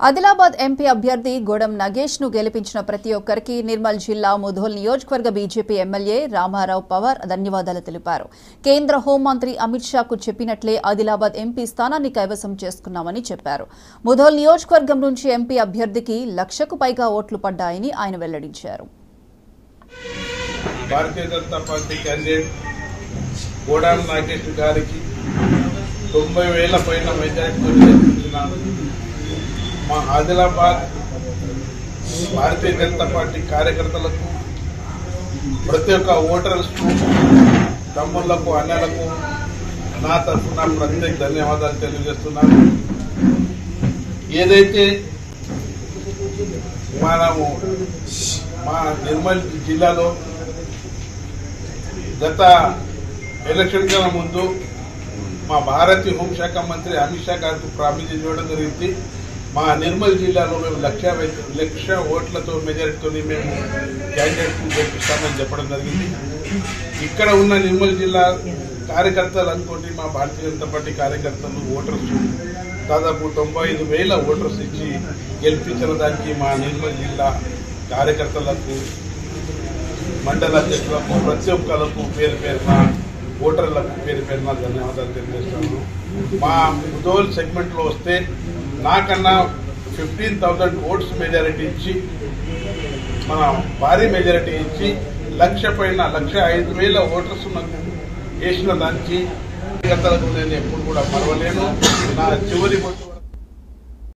Adilabad MP అభ్యర్థి గోడం నగేష్ ను గెలిపించిన ప్రతి ఒక్కరికి నిర్మల్ జిల్లా ముధోల్ నియోజకవర్గ బీజేపీ ఎమ్మెల్యే రామారావు పవార్ ధన్యవాదాలు తెలిపారు. కేంద్ర హోంమంత్రి అమిత్ షాకు చెప్పినట్లే ఆదిలాబాద్ ఎంపీ స్థానాన్ని కైవసం చేసుకున్నామని చెప్పారు. ముధోల్ నియోజకవర్గం నుంచి ఎంపీ అభ్యర్థికి 1,00,000కు పైగా ఓట్లు పడ్డాయని ఆయన వెల్లడించారు. భారతీయ జనతా పార్టీ క్యాండిడేట్ గోడం నగేష్ గారికి 90,000 పైన మెజారిటీతో గెలిపించిన మా ఆదిలాబాద్ భారతీయ జనతా పార్టీ కార్యకర్తలకు, ప్రతి ఒక్క ఓటర్స్కు, తమ్ముళ్లకు, అన్నలకు నా తరఫున ప్రత్యేక ధన్యవాదాలు తెలియజేస్తున్నాను. ఏదైతే మనము మా నిర్మల్ జిల్లాలో గత ఎలక్షన్ కన్నా ముందు మా భారతీయ హోంశాఖ మంత్రి అమిత్ షా గారికి ప్రామిస్ ఇవ్వడం జరిగింది. మా నిర్మల్ జిల్లాలో మేము 1,00,000 ఓట్లతో మెజారిటీతో మేము క్యాండిడేట్ని గెలిపిస్తామని చెప్పడం జరిగింది. ఇక్కడ ఉన్న నిర్మల్ జిల్లా కార్యకర్తలు అనుకోండి, మా భారతీయ జనతా పార్టీ కార్యకర్తలు ఓటర్స్ దాదాపు 95,000 ఓటర్స్ ఇచ్చి గెలిపించిన దానికి మా నిర్మల్ జిల్లా కార్యకర్తలకు, మండల అధ్యక్షులకు, ప్రతి ఒక్కరికి పేరు పేరున ఓటర్లకు పేరు పేరున ధన్యవాదాలు తెలియజేస్తాను. మా ముధోల్ సెగ్మెంట్లో వస్తే నాకన్నా 15,000 ఓట్స్ మెజారిటీ ఇచ్చి, మన భారీ మెజారిటీ ఇచ్చి 1,00,000 పైన 1,05,000 ఓటర్స్ నాకు వేసిన దానికి నేను ఎప్పుడు కూడా మరవలేను. నా చివరి